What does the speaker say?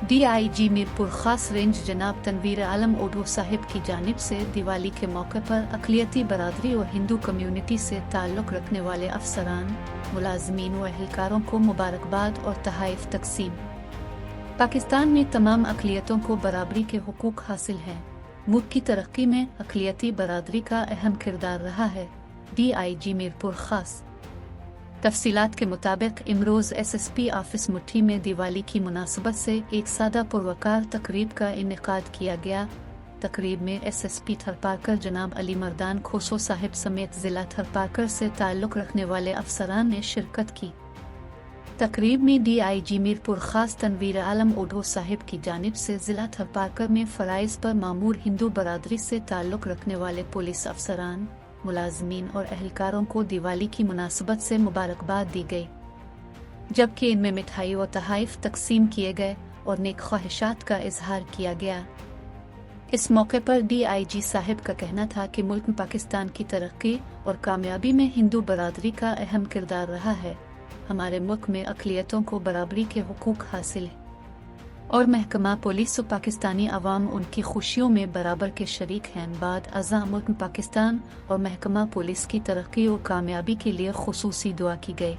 DIG Mirpur खास range जनाब तनवीर आलम ओढो साहिब की जानिब से दिवाली के मौके पर अक़लियती बरादरी और हिंदू कम्युनिटी से ताल्लुक़ रखने वाले अफसरान, मुलाजमीन व अहलकारों को मुबारकबाद और तहाइफ तकसीम। पाकिस्तान में तमाम अक़लियतों को बराबरी के हुकूक हासिल हैं। मुल्क की तरक्की में अक़लियती बरादरी का अहम किरदार रहा है। DIG मीरपुर खास तफसीलात के मुताबिक इमरोज़ SSP ऑफिस मुट्ठी में दिवाली की मुनासबत से एक सादा पुरवकार तकरीब का इनेकाद किया गया। तकरीब में SSP थरपारकर जनाब अली मर्दान खोसो साहिब समेत ज़िला थरपारकर से ताल्लुक़ रखने वाले अफसरान ने शिरकत की। तकरीब में DIG मीरपुर खास तनवीर आलम ओढो साहिब की जानिब से ज़िला थरपारकर में फ़राइज़ पर मामूर हिंदू बरादरी से ताल्लुक़ रखने वाले पुलिस अफसरान, मुलाजमीन और अहलकारों को दिवाली की मुनासबत से मुबारकबाद दी गई, जबकि इनमें मिठाई व तहाइफ तकसीम किए गए और नेक ख्वाहिशात का इजहार किया गया। इस मौके पर DIG साहिब का कहना था कि मुल्क में पाकिस्तान की तरक्की और कामयाबी में हिंदू बरादरी का अहम किरदार रहा है। हमारे मुल्क में अक़लियतों को बराबरी के हुकूक हासिल हैं और महकमा पुलिस व पाकिस्तानी अवाम उनकी खुशियों में बराबर के शरीक हैं। बाद अज़ा मुल्क पाकिस्तान और महकमा पुलिस की तरक्की और कामयाबी के लिए खुसूसी दुआ की गई।